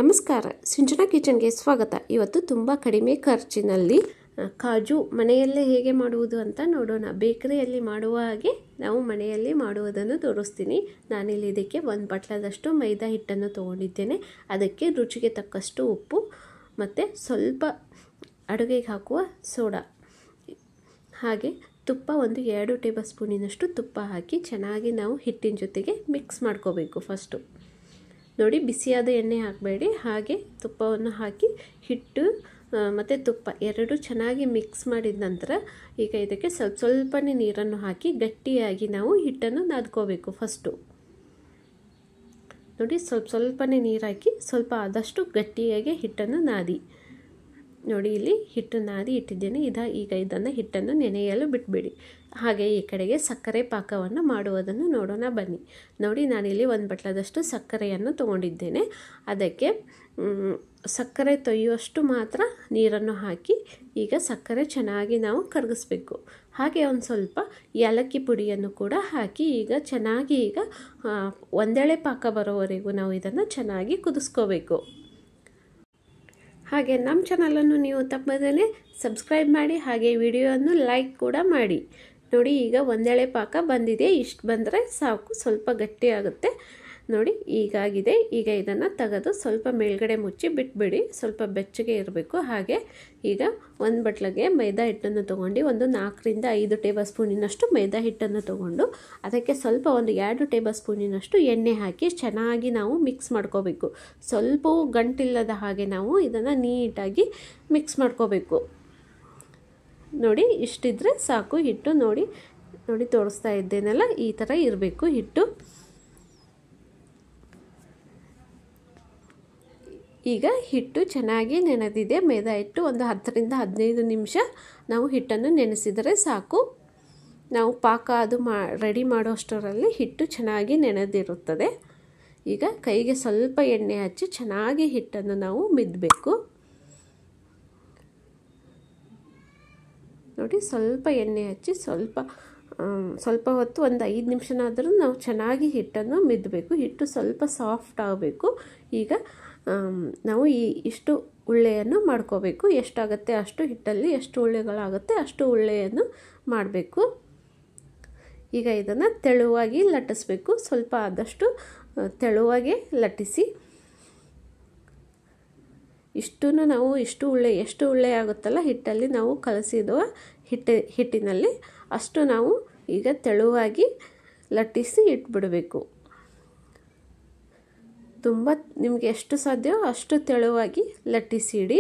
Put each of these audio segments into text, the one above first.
ನಮಸ್ಕಾರ, ಸಿಂಚನಾ ಕಿಚನ್ಗೆ ಸ್ವಾಗತ. ಇವತ್ತು ತುಂಬ ಕಡಿಮೆ ಖರ್ಚಿನಲ್ಲಿ ಕಾಜು ಮನೆಯಲ್ಲೇ ಹೇಗೆ ಮಾಡುವುದು ಅಂತ ನೋಡೋಣ. ಬೇಕರಿಯಲ್ಲಿ ಮಾಡುವ ಹಾಗೆ ನಾವು ಮನೆಯಲ್ಲಿ ಮಾಡುವುದನ್ನು ತೋರಿಸ್ತೀನಿ. ನಾನಿಲ್ಲಿ ಇದಕ್ಕೆ 1 ಬಟ್ಲದಷ್ಟು ಮೈದಾ ಹಿಟ್ಟನ್ನು ತೊಗೊಂಡಿದ್ದೇನೆ. ಅದಕ್ಕೆ ರುಚಿಗೆ ತಕ್ಕಷ್ಟು ಉಪ್ಪು ಮತ್ತು ಸ್ವಲ್ಪ ಅಡುಗೆಗೆ ಹಾಕುವ ಸೋಡಾ, ಹಾಗೆ ತುಪ್ಪ 2 ಟೇಬಲ್ ಸ್ಪೂನಿನಷ್ಟು ತುಪ್ಪ ಹಾಕಿ ಚೆನ್ನಾಗಿ ನಾವು ಹಿಟ್ಟಿನ ಜೊತೆಗೆ ಮಿಕ್ಸ್ ಮಾಡ್ಕೋಬೇಕು. ಫಸ್ಟು ನೋಡಿ, ಬಿಸಿಯಾದ ಎಣ್ಣೆ ಹಾಕಬೇಡಿ, ಹಾಗೆ ತುಪ್ಪವನ್ನು ಹಾಕಿ ಹಿಟ್ಟು ಮತ್ತು ತುಪ್ಪ ಎರಡೂ ಚೆನ್ನಾಗಿ ಮಿಕ್ಸ್ ಮಾಡಿದ ನಂತರ ಈಗ ಇದಕ್ಕೆ ಸ್ವಲ್ಪನೇ ನೀರನ್ನು ಹಾಕಿ ಗಟ್ಟಿಯಾಗಿ ನಾವು ಹಿಟ್ಟನ್ನು ನಾದ್ಕೋಬೇಕು. ಫಸ್ಟು ನೋಡಿ, ಸ್ವಲ್ಪನೇ ನೀರು ಹಾಕಿ ಸ್ವಲ್ಪ ಆದಷ್ಟು ಗಟ್ಟಿಯಾಗಿ ಹಿಟ್ಟನ್ನು ನಾದಿ. ನೋಡಿ, ಇಲ್ಲಿ ಹಿಟ್ಟು ನಾದಿ ಇಟ್ಟಿದ್ದೇನೆ. ಈಗ ಇದನ್ನು ಹಿಟ್ಟನ್ನು ನೆನೆಯಲು ಬಿಟ್ಬಿಡಿ. ಹಾಗೆ ಈ ಕಡೆಗೆ ಸಕ್ಕರೆ ಪಾಕವನ್ನು ಮಾಡುವುದನ್ನು ನೋಡೋಣ ಬನ್ನಿ. ನೋಡಿ, ನಾನಿಲ್ಲಿ 1 ಬಟ್ಲದಷ್ಟು ಸಕ್ಕರೆಯನ್ನು ತೊಗೊಂಡಿದ್ದೇನೆ. ಅದಕ್ಕೆ ಸಕ್ಕರೆ ತೊಯ್ಯುವಷ್ಟು ಮಾತ್ರ ನೀರನ್ನು ಹಾಕಿ ಈಗ ಸಕ್ಕರೆ ಚೆನ್ನಾಗಿ ನಾವು ಕರಗಿಸ್ಬೇಕು. ಹಾಗೆ ಒಂದು ಸ್ವಲ್ಪ ಏಲಕ್ಕಿ ಪುಡಿಯನ್ನು ಕೂಡ ಹಾಕಿ ಈಗ ಚೆನ್ನಾಗಿ ಒಂದೆಳೆ ಪಾಕ ಬರೋವರೆಗೂ ನಾವು ಇದನ್ನು ಚೆನ್ನಾಗಿ ಕುದಿಸ್ಕೋಬೇಕು. ಹಾಗೆ ನಮ್ಮ ಚಾನಲನ್ನು ನೀವು ತಪ್ಪದೇ ಸಬ್ಸ್ಕ್ರೈಬ್ ಮಾಡಿ, ಹಾಗೆ ವಿಡಿಯೋವನ್ನು ಲೈಕ್ ಕೂಡ ಮಾಡಿ. ನೋಡಿ, ಈಗ ಒಂದೆಳೆ ಪಾಕ ಬಂದಿದೆ. ಇಷ್ಟು ಬಂದರೆ ಸಾಕು, ಸ್ವಲ್ಪ ಗಟ್ಟಿಯಾಗುತ್ತೆ. ನೋಡಿ, ಈಗಾಗಿದೆ. ಈಗ ಇದನ್ನು ತೆಗೆದು ಸ್ವಲ್ಪ ಮೇಲ್ಗಡೆ ಮುಚ್ಚಿ ಬಿಟ್ಬಿಡಿ, ಸ್ವಲ್ಪ ಬೆಚ್ಚಗೆ ಇರಬೇಕು. ಹಾಗೆ ಈಗ 1 ಬಟ್ಲಿಗೆ ಮೈದಾ ಹಿಟ್ಟನ್ನು ತೊಗೊಂಡು 4 ರಿಂದ 5 ಟೇಬಲ್ ಸ್ಪೂನಿನಷ್ಟು ಮೈದಾ ಹಿಟ್ಟನ್ನು ತೊಗೊಂಡು ಅದಕ್ಕೆ ಸ್ವಲ್ಪ 2 ಟೇಬಲ್ ಸ್ಪೂನಿನಷ್ಟು ಎಣ್ಣೆ ಹಾಕಿ ಚೆನ್ನಾಗಿ ನಾವು ಮಿಕ್ಸ್ ಮಾಡ್ಕೋಬೇಕು. ಸ್ವಲ್ಪವೂ ಗಂಟಿಲ್ಲದ ಹಾಗೆ ನಾವು ಇದನ್ನು ನೀಟಾಗಿ ಮಿಕ್ಸ್ ಮಾಡ್ಕೋಬೇಕು. ನೋಡಿ, ಇಷ್ಟಿದ್ರೆ ಸಾಕು ಹಿಟ್ಟು. ನೋಡಿ ತೋರಿಸ್ತಾ ಇದ್ದೇನಲ್ಲ, ಈ ಥರ ಇರಬೇಕು ಹಿಟ್ಟು. ಈಗ ಹಿಟ್ಟು ಚೆನ್ನಾಗಿ ನೆನೆದಿದೆ. ಮೈದಾ ಹಿಟ್ಟು 10 ರಿಂದ 15 ನಿಮಿಷ ನಾವು ಹಿಟ್ಟನ್ನು ನೆನೆಸಿದರೆ ಸಾಕು. ನಾವು ಪಾಕ ಅದು ರೆಡಿ ಮಾಡೋಷ್ಟರಲ್ಲಿ ಹಿಟ್ಟು ಚೆನ್ನಾಗಿ ನೆನೆದಿರುತ್ತದೆ. ಈಗ ಕೈಗೆ ಸ್ವಲ್ಪ ಎಣ್ಣೆ ಹಚ್ಚಿ ಚೆನ್ನಾಗಿ ಹಿಟ್ಟನ್ನು ನಾವು ಮಿದ್ದಬೇಕು. ನೋಡಿ, ಸ್ವಲ್ಪ ಎಣ್ಣೆ ಹಚ್ಚಿ ಸ್ವಲ್ಪ ಹೊತ್ತು 5 ನಿಮಿಷನಾದರೂ ನಾವು ಚೆನ್ನಾಗಿ ಹಿಟ್ಟನ್ನು ಮಿದ್ದಬೇಕು. ಹಿಟ್ಟು ಸ್ವಲ್ಪ ಸಾಫ್ಟ್ ಆಗಬೇಕು. ಈಗ ನಾವು ಇಷ್ಟು ಉಳ್ಳೆಯನ್ನು ಮಾಡ್ಕೋಬೇಕು. ಎಷ್ಟಾಗುತ್ತೆ ಅಷ್ಟು ಹಿಟ್ಟಲ್ಲಿ ಎಷ್ಟು ಉಳ್ಳೆಗಳಾಗುತ್ತೆ ಅಷ್ಟು ಉಳ್ಳೆಯನ್ನು ಮಾಡಬೇಕು. ಈಗ ಇದನ್ನು ತೆಳುವಾಗಿ ಲಟ್ಟಿಸ್ಬೇಕು. ಸ್ವಲ್ಪ ಆದಷ್ಟು ತೆಳುವಾಗಿ ಲಟ್ಟಿಸಿ ಎಷ್ಟು ಉಳ್ಳೆ ಆಗುತ್ತಲ್ಲ ಹಿಟ್ಟಲ್ಲಿ ನಾವು ಕಲಸಿಡುವ ಹಿಟ್ಟಿನಲ್ಲಿ ಅಷ್ಟು ನಾವು ಈಗ ತೆಳುವಾಗಿ ಲಟ್ಟಿಸಿ ಇಟ್ಬಿಡಬೇಕು. ತುಂಬ ನಿಮಗೆ ಎಷ್ಟು ಸಾಧ್ಯವೋ ಅಷ್ಟು ತೆಳುವಾಗಿ ಲಟ್ಟಿಸಿಡಿ.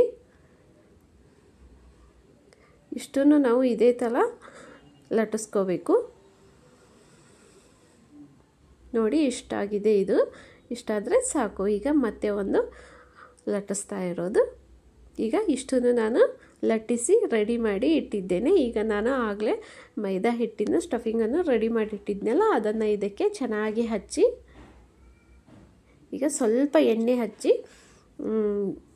ಇಷ್ಟನ್ನು ನಾವು ಇದೇ ಥರ ಲಟ್ಟಿಸ್ಕೋಬೇಕು. ನೋಡಿ, ಇಷ್ಟಾಗಿದೆ. ಇಷ್ಟಾದರೆ ಸಾಕು. ಈಗ ಮತ್ತೆ ಒಂದು ಲಟ್ಟಿಸ್ತಾ ಇರೋದು. ಈಗ ಇಷ್ಟನ್ನು ನಾನು ಲಟ್ಟಿಸಿ ರೆಡಿ ಮಾಡಿ ಇಟ್ಟಿದ್ದೇನೆ. ಈಗ ನಾನು ಆಗಲೇ ಮೈದಾ ಹಿಟ್ಟಿನ ಸ್ಟಫಿಂಗನ್ನು ರೆಡಿ ಮಾಡಿ ಇಟ್ಟಿದ್ನಲ್ಲ, ಅದನ್ನು ಇದಕ್ಕೆ ಚೆನ್ನಾಗಿ ಹಚ್ಚಿ ಈಗ ಸ್ವಲ್ಪ ಎಣ್ಣೆ ಹಚ್ಚಿ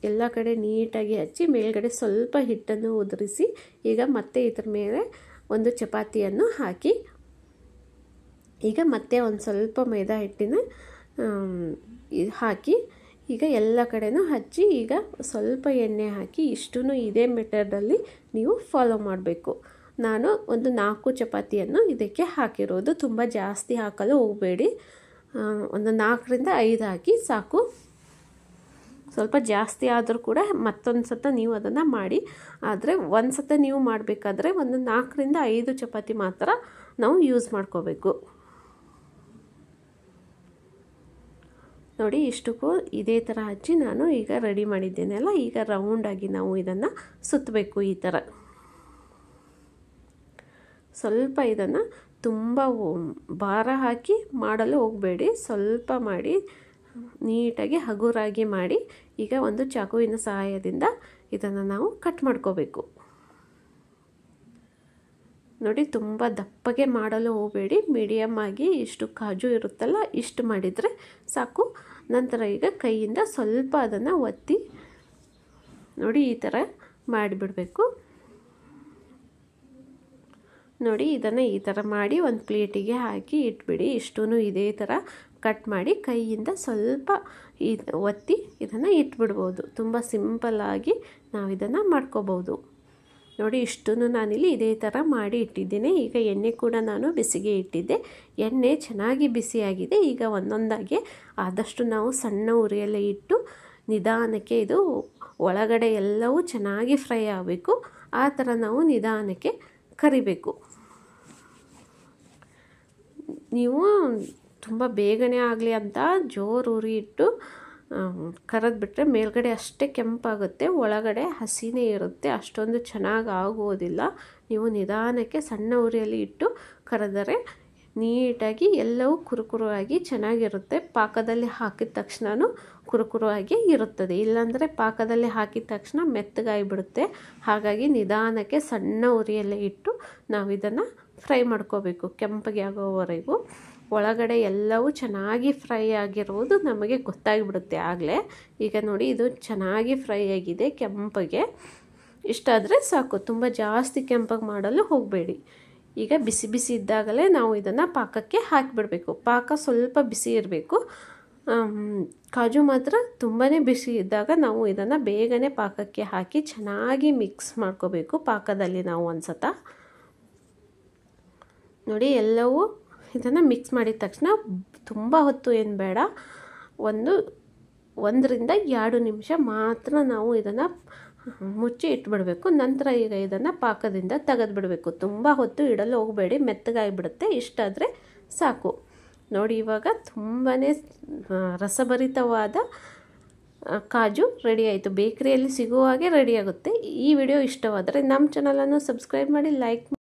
ಎಲ್ಲ ಕಡೆ ನೀಟಾಗಿ ಹಚ್ಚಿ ಮೇಲ್ಗಡೆ ಸ್ವಲ್ಪ ಹಿಟ್ಟನ್ನು ಉದುರಿಸಿ ಈಗ ಮತ್ತೆ ಇದರ ಮೇಲೆ ಒಂದು ಚಪಾತಿಯನ್ನು ಹಾಕಿ ಈಗ ಮತ್ತೆ ಒಂದು ಸ್ವಲ್ಪ ಮೈದಾ ಹಿಟ್ಟಿನ ಹಾಕಿ ಈಗ ಎಲ್ಲ ಕಡೆನೂ ಹಚ್ಚಿ ಈಗ ಸ್ವಲ್ಪ ಎಣ್ಣೆ ಹಾಕಿ ಇಷ್ಟನ್ನು ಇದೇ ಮೆಥಡಲ್ಲಿ ನೀವು ಫಾಲೋ ಮಾಡಬೇಕು. ನಾನು 4 ಚಪಾತಿಯನ್ನು ಇದಕ್ಕೆ ಹಾಕಿರೋದು. ತುಂಬ ಜಾಸ್ತಿ ಹಾಕಲು ಹೋಗಬೇಡಿ. 4 ರಿಂದ 5 ಹಾಕಿ ಸಾಕು. ಸ್ವಲ್ಪ ಜಾಸ್ತಿ ಆದರೂ ಕೂಡ ಮತ್ತೊಂದು ಸತ ನೀವು ಅದನ್ನು ಮಾಡಿ. ಆದರೆ ಒಂದು ಸತ ನೀವು ಮಾಡಬೇಕಾದ್ರೆ 4 ರಿಂದ 5 ಚಪಾತಿ ಮಾತ್ರ ನಾವು ಯೂಸ್ ಮಾಡ್ಕೋಬೇಕು. ನೋಡಿ, ಇಷ್ಟಕ್ಕೂ ಇದೇ ಥರ ಹಚ್ಚಿ ನಾನು ಈಗ ರೆಡಿ ಮಾಡಿದ್ದೇನೆಲ್ಲ. ಈಗ ರೌಂಡಾಗಿ ನಾವು ಇದನ್ನು ಸುತ್ತಬೇಕು. ಈ ಥರ ಸ್ವಲ್ಪ ಇದನ್ನು ತುಂಬ ಭಾರ ಹಾಕಿ ಮಾಡಲು ಹೋಗಬೇಡಿ. ಸ್ವಲ್ಪ ಮಾಡಿ ನೀಟಾಗಿ ಹಗುರಾಗಿ ಮಾಡಿ ಈಗ ಒಂದು ಚಾಕುವಿನ ಸಹಾಯದಿಂದ ಇದನ್ನು ನಾವು ಕಟ್ ಮಾಡ್ಕೋಬೇಕು. ನೋಡಿ, ತುಂಬ ದಪ್ಪಗೆ ಮಾಡಲು ಹೋಗಬೇಡಿ. ಮೀಡಿಯಮ್ ಆಗಿ ಇಷ್ಟು ಕಾಜು ಇರುತ್ತಲ್ಲ ಇಷ್ಟು ಮಾಡಿದರೆ ಸಾಕು. ನಂತರ ಈಗ ಕೈಯಿಂದ ಸ್ವಲ್ಪ ಅದನ್ನು ಒತ್ತಿ ನೋಡಿ ಈ ಥರ ಮಾಡಿಬಿಡಬೇಕು. ನೋಡಿ, ಇದನ್ನು ಈ ಥರ ಮಾಡಿ ಒಂದು ಪ್ಲೇಟಿಗೆ ಹಾಕಿ ಇಟ್ಬಿಡಿ. ಇಷ್ಟೂ ಇದೇ ಥರ ಕಟ್ ಮಾಡಿ ಕೈಯಿಂದ ಸ್ವಲ್ಪ ಒತ್ತಿ ಇದನ್ನು ಇಟ್ಬಿಡ್ಬೋದು. ತುಂಬ ಸಿಂಪಲ್ಲಾಗಿ ನಾವು ಇದನ್ನು ಮಾಡ್ಕೋಬೋದು. ನೋಡಿ, ಇಷ್ಟನ್ನು ನಾನಿಲ್ಲಿ ಇದೇ ಥರ ಮಾಡಿ ಇಟ್ಟಿದ್ದೀನಿ. ಈಗ ಎಣ್ಣೆ ಕೂಡ ನಾನು ಬಿಸಿಗೆ ಇಟ್ಟಿದ್ದೆ. ಎಣ್ಣೆ ಚೆನ್ನಾಗಿ ಬಿಸಿಯಾಗಿದೆ. ಈಗ ಒಂದೊಂದಾಗಿ ಆದಷ್ಟು ನಾವು ಸಣ್ಣ ಉರಿಯಲ್ಲೇ ಇಟ್ಟು ನಿಧಾನಕ್ಕೆ ಇದು ಒಳಗಡೆ ಎಲ್ಲವೂ ಚೆನ್ನಾಗಿ ಫ್ರೈ ಆಗಬೇಕು. ಆ ಥರ ನಾವು ನಿಧಾನಕ್ಕೆ ಕರಿಬೇಕು. ನೀವು ತುಂಬ ಬೇಗನೆ ಆಗಲಿ ಅಂತ ಜೋರು ಉರಿ ಇಟ್ಟು ಕರೆದ್ಬಿಟ್ರೆ ಮೇಲ್ಗಡೆ ಅಷ್ಟೇ ಕೆಂಪಾಗುತ್ತೆ, ಒಳಗಡೆ ಹಸಿನೇ ಇರುತ್ತೆ, ಅಷ್ಟೊಂದು ಚೆನ್ನಾಗಿ ಆಗೋದಿಲ್ಲ. ನೀವು ನಿಧಾನಕ್ಕೆ ಸಣ್ಣ ಉರಿಯಲ್ಲಿ ಇಟ್ಟು ಕರೆದರೆ ನೀಟಾಗಿ ಎಲ್ಲವೂ ಕುರುಕುರುವಾಗಿ ಚೆನ್ನಾಗಿರುತ್ತೆ. ಪಾಕದಲ್ಲಿ ಹಾಕಿದ ತಕ್ಷಣವೂ ಕುರುಕುರುವಾಗಿ ಇರುತ್ತದೆ. ಇಲ್ಲಾಂದರೆ ಪಾಕದಲ್ಲಿ ಹಾಕಿದ ತಕ್ಷಣ ಮೆತ್ತಗಾಗಿಬಿಡುತ್ತೆ. ಹಾಗಾಗಿ ನಿಧಾನಕ್ಕೆ ಸಣ್ಣ ಉರಿಯಲ್ಲೇ ಇಟ್ಟು ನಾವು ಇದನ್ನು ಫ್ರೈ ಮಾಡ್ಕೋಬೇಕು ಕೆಂಪಗೆ ಆಗೋವರೆಗೂ. ಒಳಗಡೆ ಎಲ್ಲವೂ ಚೆನ್ನಾಗಿ ಫ್ರೈ ಆಗಿರುವುದು ನಮಗೆ ಗೊತ್ತಾಗಿಬಿಡುತ್ತೆ ಆಗಲೇ. ಈಗ ನೋಡಿ, ಇದು ಚೆನ್ನಾಗಿ ಫ್ರೈ ಆಗಿದೆ ಕೆಂಪಗೆ. ಇಷ್ಟಾದರೆ ಸಾಕು, ತುಂಬ ಜಾಸ್ತಿ ಕೆಂಪಗೆ ಮಾಡಲು ಹೋಗಬೇಡಿ. ಈಗ ಬಿಸಿ ಬಿಸಿ ಇದ್ದಾಗಲೇ ನಾವು ಇದನ್ನು ಪಾಕಕ್ಕೆ ಹಾಕಿಬಿಡಬೇಕು. ಪಾಕ ಸ್ವಲ್ಪ ಬಿಸಿ ಇರಬೇಕು. ಕಾಜು ಮಾತ್ರ ತುಂಬಾ ಬಿಸಿ ಇದ್ದಾಗ ನಾವು ಇದನ್ನು ಬೇಗನೆ ಪಾಕಕ್ಕೆ ಹಾಕಿ ಚೆನ್ನಾಗಿ ಮಿಕ್ಸ್ ಮಾಡ್ಕೋಬೇಕು. ಪಾಕದಲ್ಲಿ ನಾವು ಒಂದ್ಸತ ನೋಡಿ, ಎಲ್ಲವೂ ಇದನ್ನು ಮಿಕ್ಸ್ ಮಾಡಿದ ತಕ್ಷಣ ತುಂಬ ಹೊತ್ತು ಏನು ಬೇಡ, 1 ರಿಂದ 2 ನಿಮಿಷ ಮಾತ್ರ ನಾವು ಇದನ್ನು ಮುಚ್ಚಿ ಇಟ್ಬಿಡಬೇಕು. ನಂತರ ಈಗ ಇದನ್ನು ಪಾಕದಿಂದ ತೆಗೆದುಬಿಡಬೇಕು. ತುಂಬ ಹೊತ್ತು ಇಡಲು ಹೋಗಬೇಡಿ, ಮೆತ್ತಗಾಗಿಬಿಡುತ್ತೆ. ಇಷ್ಟಾದರೆ ಸಾಕು. ನೋಡಿ, ಇವಾಗ ತುಂಬಾ ರಸಭರಿತವಾದ ಕಾಜು ರೆಡಿ ಆಯಿತು. ಬೇಕರಿಯಲ್ಲಿ ಸಿಗುವಾಗೆ ರೆಡಿ ಆಗುತ್ತೆ. ಈ ವಿಡಿಯೋ ಇಷ್ಟವಾದರೆ ನಮ್ಮ ಚಾನಲನ್ನು ಸಬ್ಸ್ಕ್ರೈಬ್ ಮಾಡಿ, ಲೈಕ್